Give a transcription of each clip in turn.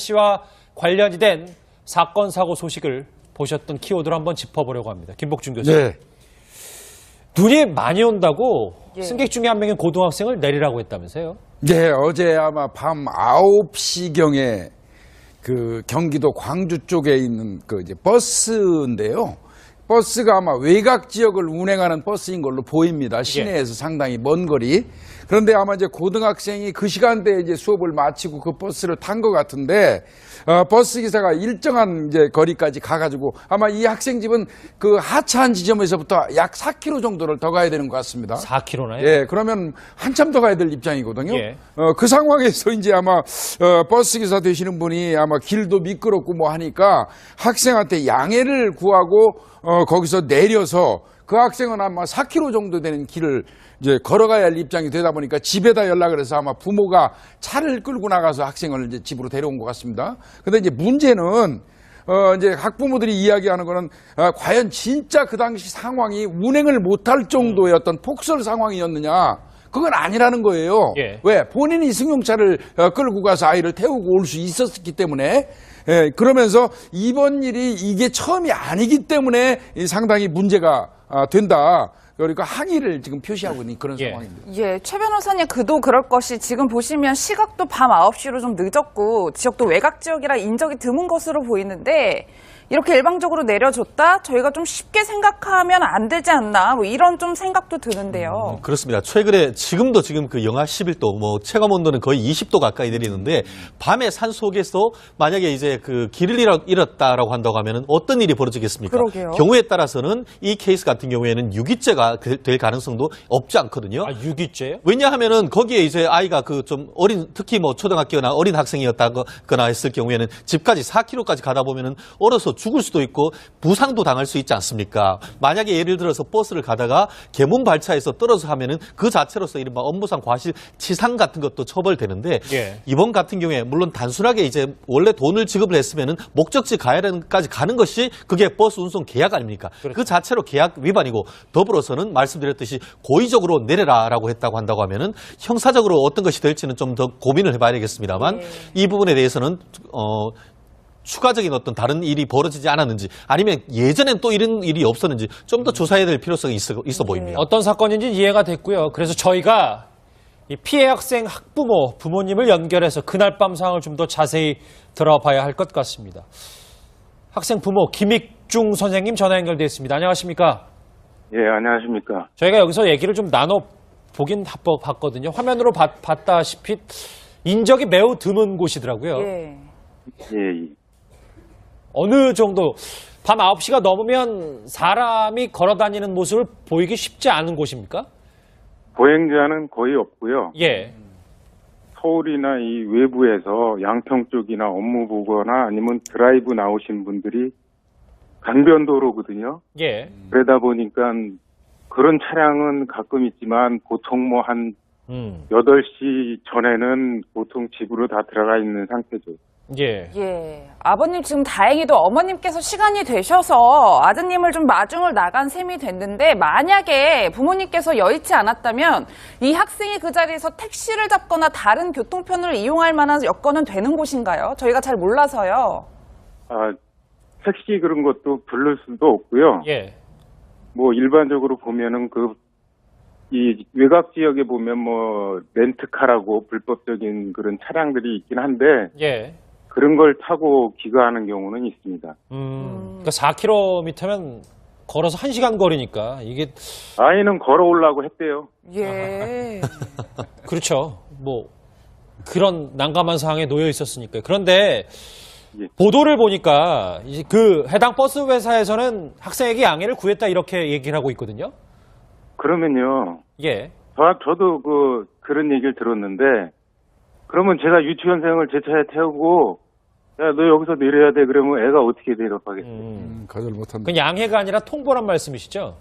씨와 관련이 된 사건, 사고 소식을 보셨던 키워드로 한번 짚어보려고 합니다. 김복준 교수님. 네. 눈이 많이 온다고 예. 승객 중에 한 명인 고등학생을 내리라고 했다면서요? 네, 어제 아마 밤 9시경에 그 경기도 광주 쪽에 있는 그 이제 버스인데요. 버스가 아마 외곽 지역을 운행하는 버스인 걸로 보입니다. 시내에서 상당히 먼 거리. 그런데 아마 이제 고등학생이 그 시간대에 이제 수업을 마치고 그 버스를 탄 것 같은데, 버스 기사가 일정한 이제 거리까지 가가지고 아마 이 학생 집은 그 하차한 지점에서부터 약 4km 정도를 더 가야 되는 것 같습니다. 4km나요? 예, 그러면 한참 더 가야 될 입장이거든요. 예. 그 상황에서 이제 아마 버스 기사 되시는 분이 아마 길도 미끄럽고 뭐 하니까 학생한테 양해를 구하고 거기서 내려서 그 학생은 아마 4km 정도 되는 길을 이제 걸어가야 할 입장이 되다 보니까 집에다 연락을 해서 아마 부모가 차를 끌고 나가서 학생을 이제 집으로 데려온 것 같습니다. 근데 이제 문제는 이제 학부모들이 이야기하는 거는 과연 진짜 그 당시 상황이 운행을 못할 정도의 어떤 폭설 상황이었느냐? 그건 아니라는 거예요. 예. 왜? 본인이 승용차를 끌고 가서 아이를 태우고 올 수 있었기 때문에. 예, 그러면서 이번 일이 이게 처음이 아니기 때문에 상당히 문제가 된다. 그러니까 항의를 지금 표시하고 있는 그런 예. 상황입니다. 예, 최 변호사님 그도 그럴 것이 지금 보시면 시각도 밤 9시로 좀 늦었고 지역도 외곽 지역이라 인적이 드문 것으로 보이는데 이렇게 일방적으로 내려줬다? 저희가 좀 쉽게 생각하면 안 되지 않나? 뭐 이런 좀 생각도 드는데요. 그렇습니다. 최근에 지금도 지금 그 영하 11도, 뭐 체감 온도는 거의 20도 가까이 내리는데 밤에 산 속에서 만약에 이제 그 길을 잃었다라고 한다고 하면은 어떤 일이 벌어지겠습니까? 그러게요. 경우에 따라서는 이 케이스 같은 경우에는 유기죄가 될 가능성도 없지 않거든요. 아, 유기죄요? 왜냐하면은 거기에 이제 아이가 그 좀 어린, 특히 뭐 초등학교나 어린 학생이었다거나 했을 경우에는 집까지 4km까지 가다 보면은 얼어서 죽을 수도 있고 부상도 당할 수 있지 않습니까? 만약에 예를 들어서 버스를 가다가 계문 발차에서 떨어져 하면은 그 자체로서 이른바 업무상 과실치상 같은 것도 처벌되는데 예. 이번 같은 경우에 물론 단순하게 이제 원래 돈을 지급을 했으면은 목적지 가야까지 가는 것이 그게 버스 운송 계약 아닙니까? 그렇죠. 그 자체로 계약 위반이고 더불어서는 말씀드렸듯이 고의적으로 내려라라고 했다고 한다고 하면은 형사적으로 어떤 것이 될지는 좀 더 고민을 해봐야 되겠습니다만 예. 이 부분에 대해서는 추가적인 어떤 다른 일이 벌어지지 않았는지 아니면 예전엔 또 이런 일이 없었는지 좀 더 조사해야 될 필요성이 있어 보입니다. 어떤 사건인지 이해가 됐고요. 그래서 저희가 이 피해 학생 학부모, 부모님을 연결해서 그날 밤 상황을 좀 더 자세히 들어봐야 할 것 같습니다. 학생 부모 김익중 선생님 전화 연결되어 있습니다. 안녕하십니까? 예, 안녕하십니까. 저희가 여기서 얘기를 좀 나눠보긴 봤거든요. 화면으로 봤다시피 인적이 매우 드문 곳이더라고요. 예. 예, 어느 정도 밤 9시가 넘으면 사람이 걸어다니는 모습을 보이기 쉽지 않은 곳입니까? 보행자는 거의 없고요. 예. 서울이나 이 외부에서 양평 쪽이나 업무 보거나 아니면 드라이브 나오신 분들이 강변도로거든요. 예. 그러다 보니까 그런 차량은 가끔 있지만 보통 뭐 한 8시 전에는 보통 집으로 다 들어가 있는 상태죠. 예. 예. 아버님 지금 다행히도 어머님께서 시간이 되셔서 아드님을 좀 마중을 나간 셈이 됐는데 만약에 부모님께서 여의치 않았다면 이 학생이 그 자리에서 택시를 잡거나 다른 교통편을 이용할 만한 여건은 되는 곳인가요? 저희가 잘 몰라서요. 아, 택시 그런 것도 부를 수도 없고요. 예. 뭐 일반적으로 보면은 이 외곽 지역에 보면 뭐 렌트카라고 불법적인 그런 차량들이 있긴 한데 예. 그런 걸 타고 귀가하는 경우는 있습니다. 그러니까 4km면 걸어서 1시간 거리니까 이게 아이는 걸어오려고 했대요. 예. 그렇죠. 뭐 그런 난감한 상황에 놓여 있었으니까요. 그런데 예. 보도를 보니까 이제 그 해당 버스 회사에서는 학생에게 양해를 구했다 이렇게 얘기를 하고 있거든요. 그러면요. 예. 저도 그런 얘기를 들었는데 그러면 제가 유치원생을 제 차에 태우고 야, 너 여기서 내려야 돼. 그러면 애가 어떻게 대답하겠어요? 거절 못한다. 그건 양해가 아니라 통보란 말씀이시죠?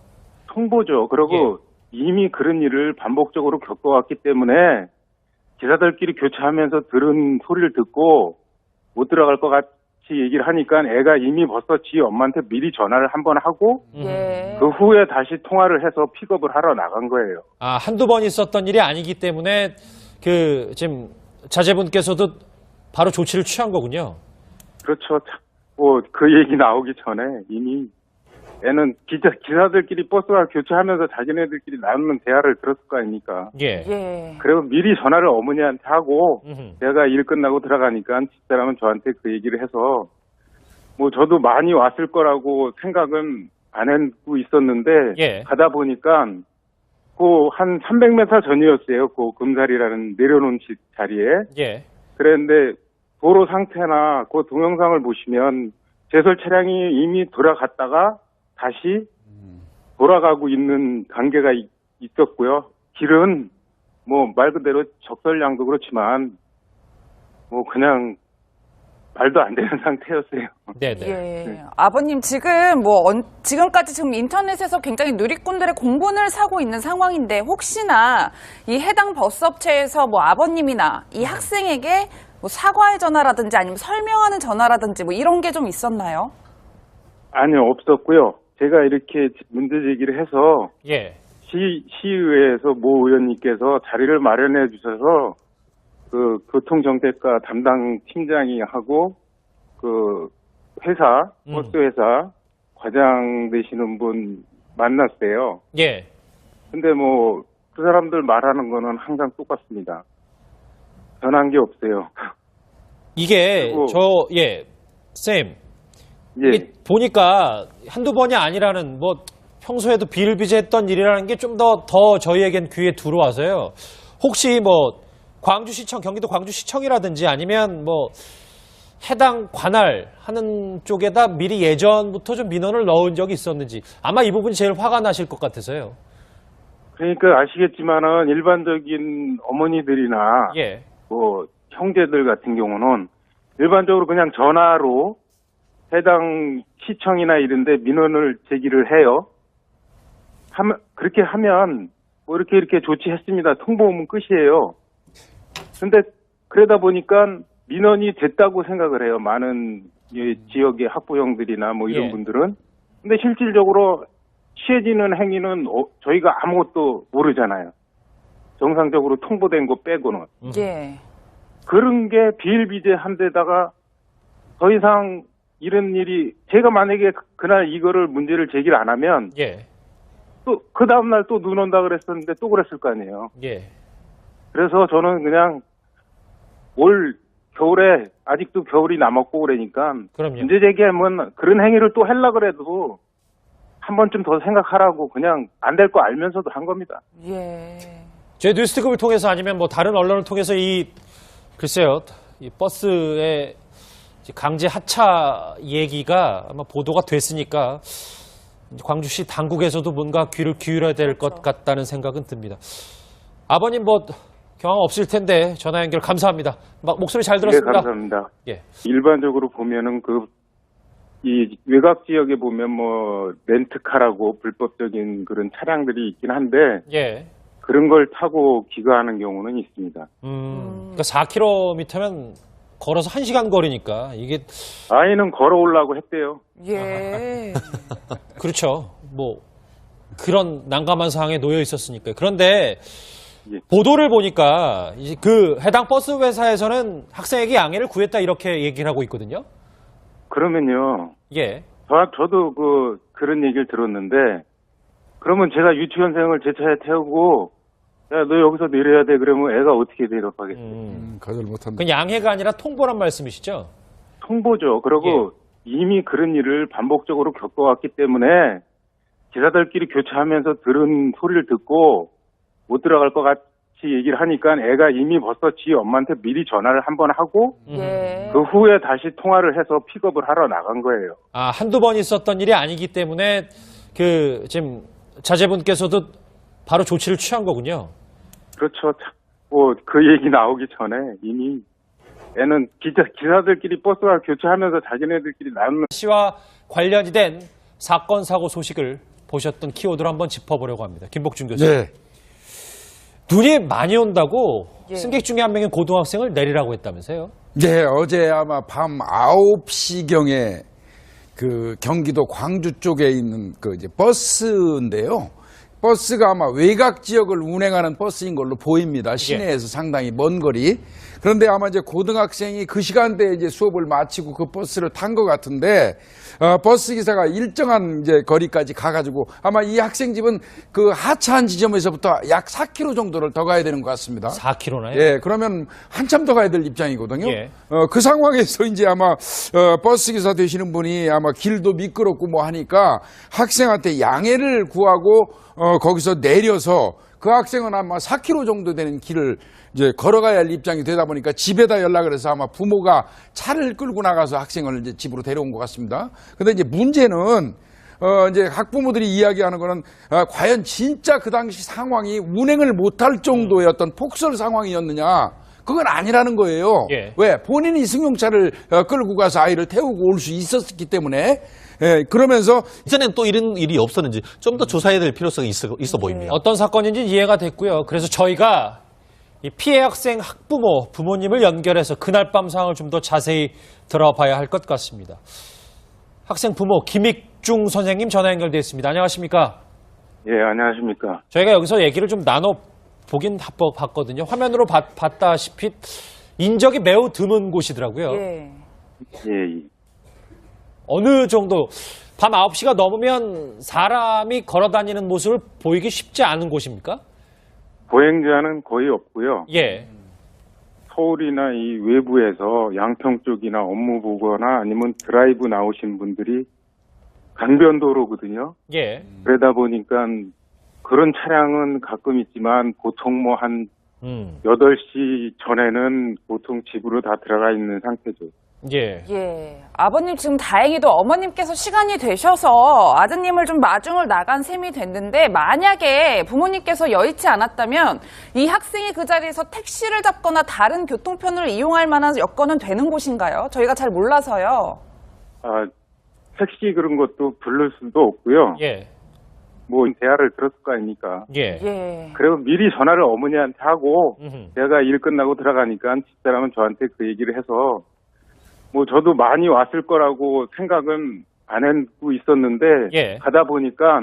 통보죠. 그리고 이미 그런 일을 반복적으로 겪어왔기 때문에 기사들끼리 교차하면서 들은 소리를 듣고 못 들어갈 것 같이 얘기를 하니까 애가 이미 벌써 지 엄마한테 미리 전화를 한번 하고 예. 그 후에 다시 통화를 해서 픽업을 하러 나간 거예요. 한두 번 있었던 일이 아니기 때문에 지금 자제분께서도 바로 조치를 취한 거군요. 그렇죠. 뭐 그 얘기 나오기 전에 이미 애는 기사들끼리 버스와 교체하면서 자기네들끼리 나누는 대화를 들었을 거 아닙니까? 예. 예. 그리고 미리 전화를 어머니한테 하고 음흠. 제가 일 끝나고 들어가니까 집사람은 저한테 그 얘기를 해서 뭐 저도 많이 왔을 거라고 생각은 안 하고 있었는데 예. 가다 보니까 그 한 300m 전이었어요. 그 금사리라는 내려놓은 자리에. 예. 그랬는데 도로 상태나 그 동영상을 보시면 제설 차량이 이미 돌아갔다가 다시 돌아가고 있는 단계가 있었고요. 길은 뭐 말 그대로 적설량도 그렇지만 뭐 그냥 말도 안 되는 상태였어요. 네네. 예. 아버님, 지금까지 지금 인터넷에서 굉장히 누리꾼들의 공분을 사고 있는 상황인데, 혹시나 이 해당 버스업체에서 뭐 아버님이나 이 학생에게 뭐 사과의 전화라든지 아니면 설명하는 전화라든지 뭐 이런 게 좀 있었나요? 아니요, 없었고요. 제가 이렇게 문제 제기를 해서 예. 시의회에서 모 의원님께서 자리를 마련해 주셔서 그 교통정책과 담당 팀장이 하고 그 회사, 버스 회사 과장 되시는 분 만났어요. 예. 근데 뭐 그 사람들 말하는 거는 항상 똑같습니다. 변한 게 없어요. 이게 그리고- 쌤. 예. 이게 보니까 한두 번이 아니라는 뭐 평소에도 비일비재했던 일이라는 게 좀 더 저희에겐 귀에 들어와서요. 혹시 뭐 광주시청, 경기도 광주시청이라든지 아니면 뭐 해당 관할 하는 쪽에다 미리 예전부터 좀 민원을 넣은 적이 있었는지 아마 이 부분이 제일 화가 나실 것 같아서요. 그러니까 아시겠지만은 일반적인 어머니들이나 예. 뭐 형제들 같은 경우는 일반적으로 그냥 전화로 해당 시청이나 이런데 민원을 제기를 해요. 그렇게 하면 뭐 이렇게 조치했습니다. 통보하면 끝이에요. 근데 그러다 보니까 민원이 됐다고 생각을 해요. 많은 이 지역의 학부형들이나 뭐 이런 예. 분들은. 근데 실질적으로 취해지는 행위는 저희가 아무것도 모르잖아요. 정상적으로 통보된 거 빼고는. 예. 그런 게 비일비재한 데다가 더 이상 이런 일이 제가 만약에 그날 이거를 문제를 제기를 안 하면 예. 또 그 다음날 또 눈 온다 그랬었는데 또 그랬을 거 아니에요. 예. 그래서 저는 그냥 올 겨울에 아직도 겨울이 남았고 그러니까 그럼요. 문제 제기하면 그런 행위를 또 하려고 그래도 한 번쯤 더 생각하라고 그냥 안 될 거 알면서도 한 겁니다. 예. 저희 뉴스특급을 통해서 아니면 뭐 다른 언론을 통해서 글쎄요, 이 버스의 강제 하차 얘기가 아마 보도가 됐으니까 광주시 당국에서도 뭔가 귀를 기울여야 될 것 같다는 생각은 듭니다. 아버님 뭐 경황 없을 텐데 전화 연결 감사합니다. 목소리 잘 들었습니다. 네, 감사합니다. 예. 일반적으로 보면은 이 외곽 지역에 보면 뭐 렌트카라고 불법적인 그런 차량들이 있긴 한데 예. 그런 걸 타고 귀가하는 경우는 있습니다. 그러니까 4km면 걸어서 1시간 거리니까 이게 아이는 걸어오려고 했대요. 예. 그렇죠. 뭐 그런 난감한 상황에 놓여 있었으니까요. 그런데 예. 보도를 보니까 이제 그 해당 버스 회사에서는 학생에게 양해를 구했다 이렇게 얘기를 하고 있거든요. 그러면요. 예. 저도 그런 얘기를 들었는데 그러면 제가 유치원생을 제 차에 태우고 야, 너 여기서 내려야 돼. 그러면 애가 어떻게 대답하겠어요? 거절 못한다. 그건 양해가 아니라 통보란 말씀이시죠? 통보죠. 그리고 이미 그런 일을 반복적으로 겪어왔기 때문에 기사들끼리 교차하면서 들은 소리를 듣고 못 들어갈 것 같이 얘기를 하니까 애가 이미 벌써 지 엄마한테 미리 전화를 한번 하고 예. 그 후에 다시 통화를 해서 픽업을 하러 나간 거예요. 아, 한두 번 있었던 일이 아니기 때문에 지금 자제분께서도 바로 조치를 취한 거군요. 그렇죠. 뭐 그 얘기 나오기 전에 이미 애는 기사들끼리 버스와 교차하면서 자기네들끼리 나누는 씨와 관련이 된 사건 사고 소식을 보셨던 키워드를 한번 짚어보려고 합니다. 김복준 교수. 네. 눈이 많이 온다고 예. 승객 중에 한 명의 고등학생을 내리라고 했다면서요? 네, 어제 아마 밤 9시경에 그 경기도 광주 쪽에 있는 그 이제 버스인데요. 버스가 아마 외곽 지역을 운행하는 버스인 걸로 보입니다. 시내에서 상당히 먼 거리. 그런데 아마 이제 고등학생이 그 시간대에 이제 수업을 마치고 그 버스를 탄 것 같은데, 버스 기사가 일정한 이제 거리까지 가가지고 아마 이 학생 집은 그 하차한 지점에서부터 약 4km 정도를 더 가야 되는 것 같습니다. 4km나요? 예, 그러면 한참 더 가야 될 입장이거든요. 예. 그 상황에서 이제 아마 버스 기사 되시는 분이 아마 길도 미끄럽고 뭐 하니까 학생한테 양해를 구하고 거기서 내려서 그 학생은 아마 4km 정도 되는 길을 이제 걸어가야 할 입장이 되다 보니까 집에다 연락을 해서 아마 부모가 차를 끌고 나가서 학생을 이제 집으로 데려온 것 같습니다. 근데 이제 문제는 이제 학부모들이 이야기하는 거는 과연 진짜 그 당시 상황이 운행을 못할 정도의 어떤 폭설 상황이었느냐? 그건 아니라는 거예요. 예. 왜? 본인이 승용차를 끌고 가서 아이를 태우고 올 수 있었기 때문에. 예, 그러면서 이전엔 또 이런 일이 없었는지 좀 더 조사해야 될 필요성이 있어 보입니다. 어떤 사건인지 이해가 됐고요. 그래서 저희가 이 피해 학생 학부모, 부모님을 연결해서 그날 밤 상황을 좀 더 자세히 들어봐야 할 것 같습니다. 학생 부모 김익중 선생님 전화 연결되어 있습니다. 안녕하십니까? 예, 안녕하십니까. 저희가 여기서 얘기를 좀 나눠보긴 봤거든요. 화면으로 봤다시피 인적이 매우 드문 곳이더라고요. 예. 예, 어느 정도 밤 9시가 넘으면 사람이 걸어다니는 모습을 보이기 쉽지 않은 곳입니까? 보행자는 거의 없고요. 예. 서울이나 이 외부에서 양평 쪽이나 업무 보거나 아니면 드라이브 나오신 분들이 강변도로거든요. 예. 그러다 보니까 그런 차량은 가끔 있지만 보통 뭐 한 8시 전에는 보통 집으로 다 들어가 있는 상태죠. 예. 예. 아버님 지금 다행히도 어머님께서 시간이 되셔서 아드님을 좀 마중을 나간 셈이 됐는데 만약에 부모님께서 여의치 않았다면 이 학생이 그 자리에서 택시를 잡거나 다른 교통편을 이용할 만한 여건은 되는 곳인가요? 저희가 잘 몰라서요. 택시 그런 것도 부를 수도 없고요. 예. 뭐 대화를 들었을 거 아닙니까? 예. 예. 그리고 미리 전화를 어머니한테 하고 음흠. 내가 일 끝나고 들어가니까 집사람은 저한테 그 얘기를 해서 뭐 저도 많이 왔을 거라고 생각은 안 하고 있었는데 예. 가다 보니까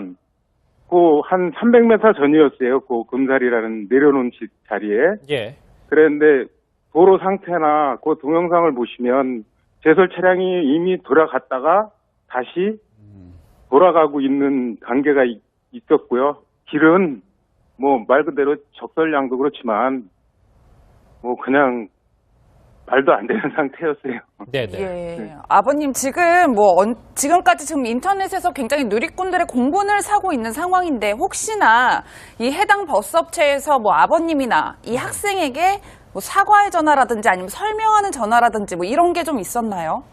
그 한 300m 전이었어요. 그 금살이라는 내려놓은 자리에. 예. 그랬는데 도로 상태나 그 동영상을 보시면 제설 차량이 이미 돌아갔다가 다시 돌아가고 있는 관계가 있었고요. 길은 뭐 말 그대로 적설량도 그렇지만 뭐 그냥 말도 안 되는 상태였어요. 네네. 예. 아버님 지금 지금까지 지금 인터넷에서 굉장히 누리꾼들의 공분을 사고 있는 상황인데 혹시나 이 해당 버스업체에서 뭐 아버님이나 이 학생에게 뭐 사과의 전화라든지 아니면 설명하는 전화라든지 뭐 이런 게 좀 있었나요?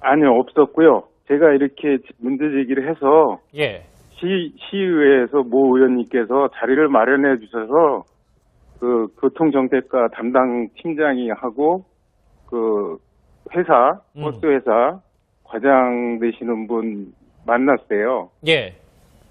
아니요, 없었고요. 제가 이렇게 문제 제기를 해서 예. 시의회에서 모 의원님께서 자리를 마련해 주셔서 그 교통정책과 담당 팀장이 하고 그 회사, 버스 회사 과장 되시는 분 만났어요. 예.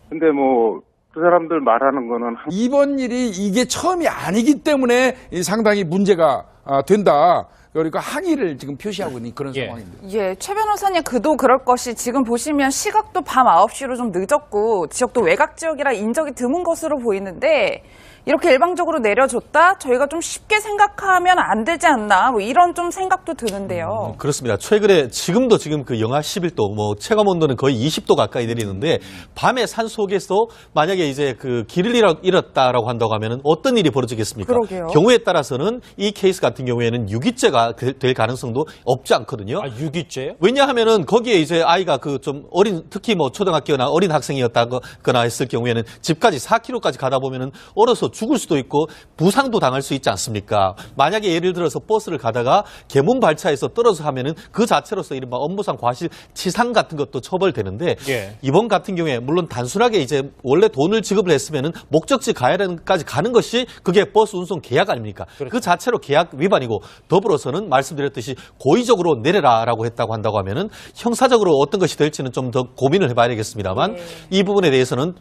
근데 뭐 그 사람들 말하는 거는 이번 일이 이게 처음이 아니기 때문에 상당히 문제가 된다. 그러니까 항의를 지금 표시하고 있는 그런 예. 상황입니다. 예, 최 변호사님 그도 그럴 것이 지금 보시면 시각도 밤 9시로 좀 늦었고 지역도 외곽 지역이라 인적이 드문 것으로 보이는데 이렇게 일방적으로 내려줬다? 저희가 좀 쉽게 생각하면 안 되지 않나? 뭐 이런 좀 생각도 드는데요. 그렇습니다. 최근에 지금도 지금 그 영하 11도, 뭐 체감 온도는 거의 20도 가까이 내리는데 밤에 산 속에서 만약에 이제 그 길을 잃었다라고 한다고 하면은 어떤 일이 벌어지겠습니까? 그러게요. 경우에 따라서는 이 케이스 같은 경우에는 유기죄가 될 가능성도 없지 않거든요. 아, 유기죄요? 왜냐하면은 거기에 이제 아이가 그 좀 어린, 특히 뭐 초등학교나 어린 학생이었다거나 했을 경우에는 집까지 4km까지 가다 보면은 얼어서 죽을 수도 있고 부상도 당할 수 있지 않습니까? 만약에 예를 들어서 버스를 가다가 계문 발차에서 떨어져 하면은 그 자체로서 이른바 업무상 과실치상 같은 것도 처벌되는데 예. 이번 같은 경우에 물론 단순하게 이제 원래 돈을 지급을 했으면은 목적지 가야까지 가는 것이 그게 버스 운송 계약 아닙니까? 그 자체로 계약 위반이고 더불어서는 말씀드렸듯이 고의적으로 내려라라고 했다고 한다고 하면은 형사적으로 어떤 것이 될지는 좀 더 고민을 해봐야 되겠습니다만 이 부분에 대해서는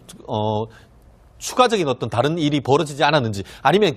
추가적인 어떤 다른 일이 벌어지지 않았는지 아니면